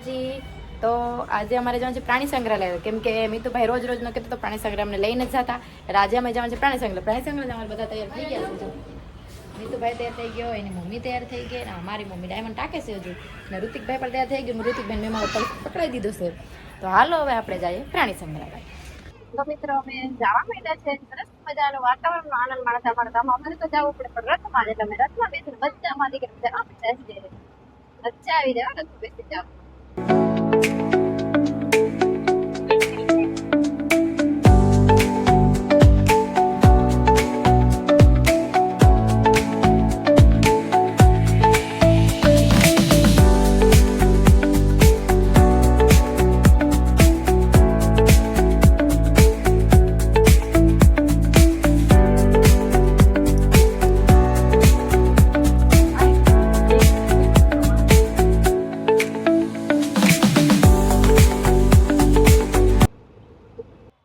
માતાજી। તો આજે અમારે જવાનું છે પ્રાણી સંગ્રહાલય, કેમ કે મીતુભાઈ રોજ રોજ ન કહેતો તો પ્રાણી સંગ્રહ અમને લઈને જ જતા, એટલે આજે અમે જવાનું છે પ્રાણી સંગ્રહ। પ્રાણી સંગ્રહ અમારે બધા તૈયાર થઈ ગયા છે। મીતુભાઈ તૈયાર થઈ ગયો, એની મમ્મી તૈયાર થઈ ગઈ, ને મારી મમ્મી ડાયમંડ ટાકે છે હજુ, ને ઋતિકભાઈ પણ તૈયાર થઈ ગયું। ઋતિકભાઈ મેં મારો પર્સ પકડાઈ દીધો છે। તો હાલો હવે આપણે જઈએ પ્રાણી સંગ્રહાલય। તો મિત્રો અમે જવા માંડ્યા છે, સરસ મજાનું વાતાવરણનો આનંદ માણતા માણતા અમારે તો જવું પડે પણ રથમાં, એટલે અમે રથમાં બેસીને બચ્ચામાં દીકરી જવા માંડ્યા છે। બચ્ચા આવી જાય રથમાં બેસી જાવ।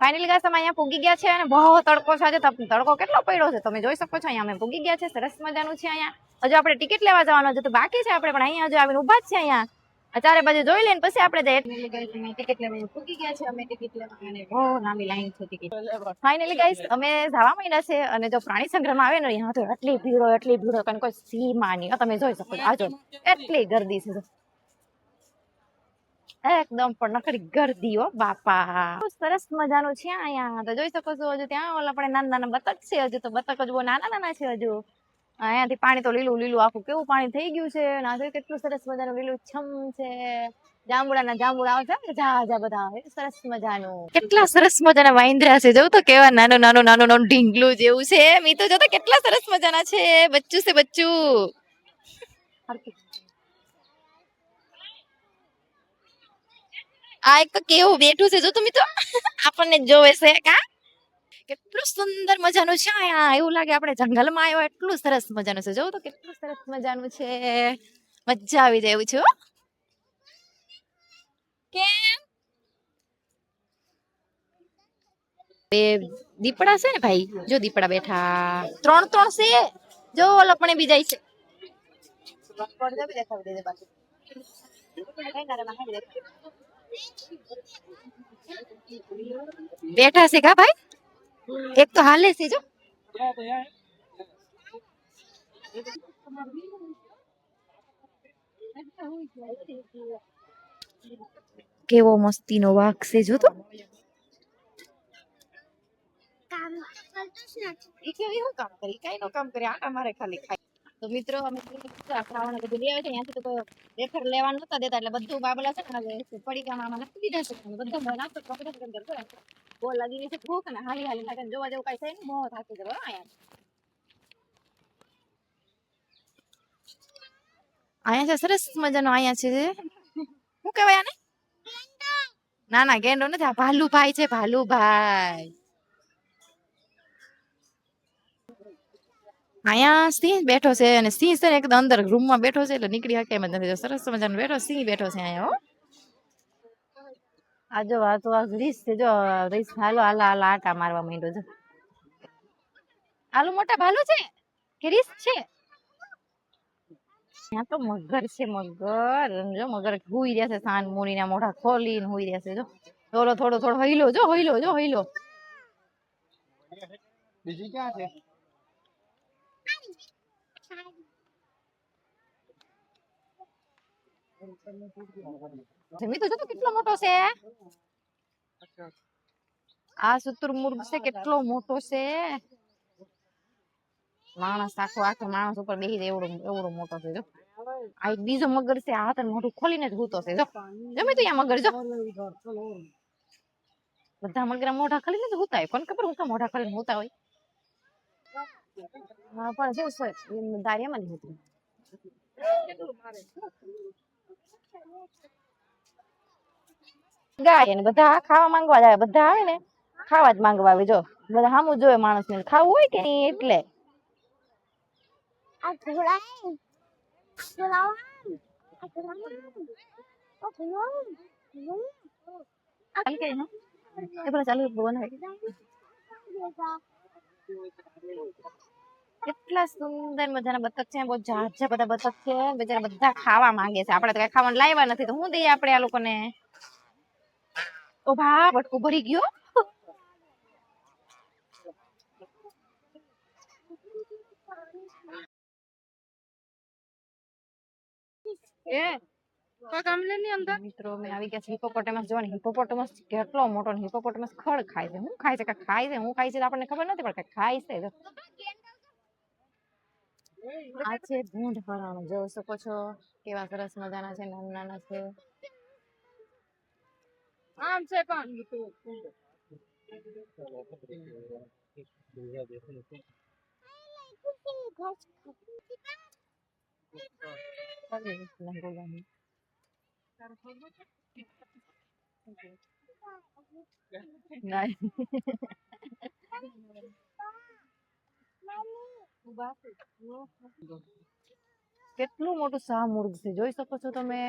ફાઇનલી ગાઈસ અમે અહીંયા પૂગી ગયા છે, અને બહુ તડકો છે આજે। તડકો કેટલો પડ્યો છે તમે જોઈ શકો છો। અહીંયા અમે પૂગી ગયા છે, સરસ મજાનું છે। અહીંયા હજુ આપણે ટિકિટ લેવા જવાનું છે તો બાકી છે આપણે, પણ અહીંયા હજુ આવીને ઉભા જ છે। અહીંયા ચારે બાજુ જોઈ લઈને પછી આપણે જઈએ। ટિકિટ લેવા પૂગી ગયા છે અમે, ટિકિટ લેવા, અને બહુ લાંબી લાઈન છે ટિકિટ। ફાઇનલી ગાઈસ અમે જવા માંડ્યા છે, અને જો પ્રાણી સંગ્રહમાં આવે ને અહીંયા તો એટલી ભીડ કારણ કોઈ સીમા નહીં। તમે જોઈ શકો છો, આજો એટલી ગર્દી છે, એકદમ પણ નકરી ગર્દી હો બાપા। સરસ મજાનું છે અહીંયા, તો જોઈ શકો છો। હજુ ત્યાં ઓલા આપણે નાના નાના બતક છે, હજુ તો બતક હજુ બહુ નાના નાના છે। હજુ અહીંયાથી પાણી તો લીલું લીલું આખું કેવું પાણી થઈ ગયું છે, અને આ કેટલું સરસ મજાનું લીલું છમ છે। જાંબુડા આવશે ને જા બધા, સરસ મજાનું। કેટલા સરસ મજાના વાંદરા છે, જોઉં તો કેવા નાનું ઢીંગલું જેવું છે। મી તો જોતા કેટલા સરસ મજાના છે, બચ્ચું છે બચ્ચું। આ એક તો કેવું બેઠું છે, જો તમે તો આપણને જોવે છે કા, કેટલું સુંદર મજાનું છે અહીંયા। એવું લાગે આપણે જંગલમાં આવ્યો, એટલું સરસ મજાનું છે। જોઉં તો કેટલું સરસ મજાનું છે, મજા આવી જાય એવું છે। કેમ બે દીપડા છે ને ભાઈ, જો દીપડા બેઠા ત્રણ છે, જો ઓલો પણ બી જાય છે। બેઠા છે કા ભાઈ, એક તો હાલે છે જો। કેવો મસ્તીનો વાઘ છે, જો તો તો મિત્રો અમે ખાવાનું બધું લઈ આવ્યા છે। ત્યાંથી તો રેફર લેવા નતા દેતા, એટલે બધું બાબલા છે ને પડીકામાં નાખી દીધા છે। બધા નાસ્તો બહુ લાગી ગઈ છે ભૂખ, અને હાલી થાય જોવા જેવું કઈ છે ને, બહુ થાકી જવા અહીંયા છે સરસ મજાનો। અહીંયા છે શું કેવાય આને, ના ગેંડો નથી, આ ભાલુભાઈ છે, ભાલુભાઈ। અહીંયા સિંહ બેઠો છે, અને સિંહ છે ને એકદમ અંદર રૂમમાં બેઠો છે, એટલે નીકળી શકે એમ જ નથી। સરસ મજાનો બેઠો સિંહ બેઠો છે અહીંયા। આ તો રીસ છે, જો રીસ હાલો આટા મારવા માંડ્યો છે। આલુ મોટા ભાલુ છે કે રીસ છે? ત્યાં તો મગર છે, મગર જો મગર હુઈ રહ્યા છે, સાન મૂડીના મોઢા ખોલીને હુઈ રહ્યા છે। જો થોડો હઈલો જો, હઈલો બીજી ક્યાં છે? જમી તો જો કેટલો મોટો છે આ શુતુરમુર્ગ છે, કેટલો મોટો છે। માણસ આખો માણસ ઉપર બેસી જાય એવડો મોટો છે। જો આ એક બીજો મગર છે, આ હાથ મોઢું ખોલીને જ હૂતો છે। જો જમી તો અહીંયા મગર જો, બધા મગર મોઢા ખોલીને જ હૂતા હોય, કોને ખબર હું કામ મોઢા ખોલીને હૂતા હોય। હા પણ શું છે દારિયામાં જ હતું। ગાય ને બધા ખાવા માંગવા જાય, બધા આવે ને ખાવા જ માંગવા આવે। જો બધા સામું જોવે માણસ ને, ખાવું હોય કે નહીં એટલે ચાલુ કેટલા સુંદર મજાના બતક છે, બહુ જાત છે બધા બતક છે, બિચારા બધા ખાવા માંગે છે. આપણે તો કઈ ખાવાનું લાવ્યા નથી, તો હું દઈએ આપણે આ લોકોને? ઓ ભા, બટકું ભરી ગયો. મિત્રો મેં આવી ગયા છે હિપોપોટેમસ. જો ને હિપોપોટેમસ કેટલો મોટો ને હિપોપોટેમસ ખડ ખાય છે. હું ખાય છે? ખાય છે, હું ખાય છે આપણને ખબર નથી, પણ ખાય છે. આ છે ભૂંડ હરણ, જોઈ શકો છો કેવા સરસ મજાના છે, નાના નાના છે. આમ છે પણ કેટલું મોટું શાહમૃગ છે, જોઈ શકો છો તમે,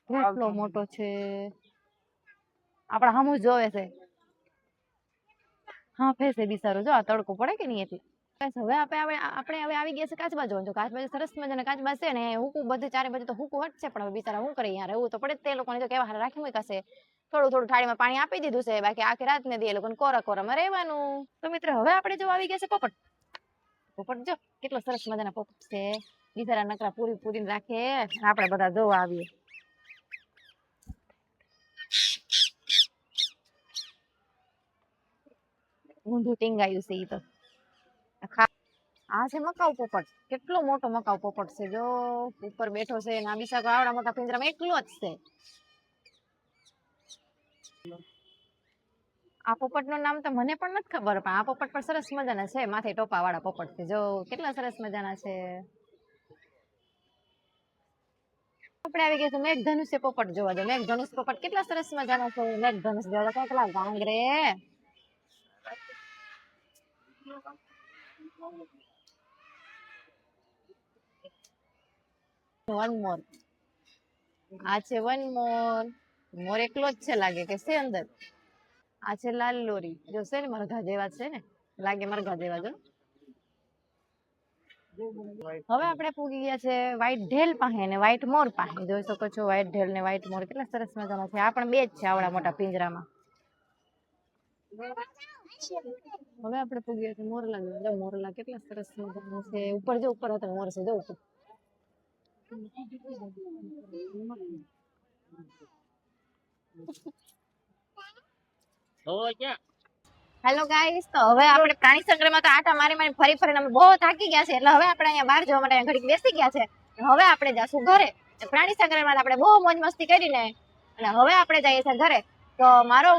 કેટલો મોટો છે. આપડા સામું જોવે છે. હા ફેસે બિચારો, જો આ તડકો પડે કે નહીં એટલે. હવે આપણે હવે આવી ગયા છે કાચબા જોવા. જો કાચબા સરસ મજાના કાચબા છે ને, હુકું બધે ચારે બાજુ તો હુકું હટશે, પણ હવે બિચારા શું કરે, અહીંયા રહેવું તો પડે. તે લોકોને જો કેવા હારે રાખી મૂકાશે. થોડું થોડું થાળીમાં પાણી આપી દીધું છે, બાકી આખી રાત ને દે લોકોને કોરા કોરામાં રહેવાનું. તો મિત્રો હવે આપણે જો આવી ગયા છે પોપટ. પોપટ જો કેટલો સરસ મજાના પોપટ છે, બિચારા નકરા પૂરી પૂરીને રાખે, આપણે બધા જોવા આવીએ. ઊંધું ટીંગાયું છે ઈ તો. આ છે મકાઉ પોપટ, કેટલો મોટો મકાઉ પોપટ છે, જો ઉપર બેઠો છે. ના બિચારો આવડા મોટા પિંજરામાં એકલો જ છે. આ પોપટ નું નામ તો મને પણ નથી ખબર, પણ આ પોપટ પણ સરસ મજાના છે, માથે ટોપા વાળા પોપટ છે, જો કેટલા સરસ મજાના છે. આપણે આવી ગયા છે મેઘધનુષ્ય પોપટ જોવા. દો મેઘધનુષ પોપટ કેટલા સરસ મજાના છે. મેઘધનુષ જોવા કેટલા ગાંગરે. વન મોર, આ છે વન મોર. મોર એકલો જ છે લાગે કે છે અંદર. આ છે લાલ લોરી, જો છે ને મરઘા જેવા છે ને, લાગે મરઘા જેવા. જો હવે આપણે પૂગી ગયા છે વ્હાઈટ ઢેલ પાસે ને વ્હાઈટ મોર પાસે. જોઈ શકો છો વ્હાઈટ ઢેલ ને વ્હાઈટ મોર કેટલા સરસ મજાના છે. આ પણ બે જ છે આવડા મોટા પિંજરામાં. હવે આપણે પૂગી ગયા છે મોરલા જોવા. જો મોરલા કેટલા સરસ મજાના છે. ઉપર જો ઉપર હતા મોર છે, જો ઉપર. હેલો ગાઈસ, તો હવે આપણે પ્રાણી સંગ્રહમાં તો આટા મારી મારી ફરી ફરીને અમે બહુ થાકી ગયા છે, એટલે હવે આપણે અહીંયા બહાર જવા માટે ઘડીક બેસી ગયા છે. હવે આપણે જાશું ઘરે. પ્રાણી સંગ્રહમાં આપણે બહુ મોજ મસ્તી કરીને, અને હવે આપણે જઈએ છીએ ઘરે. તો અમારો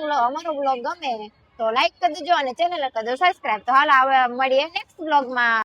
વ્લોગ ગમે તો લાઈક કરી દેજો અને ચેનલ કરી દેજો સબસ્ક્રાઇબ. તો હાલ હવે મળીએ નેક્સ્ટ વ્લોગમાં.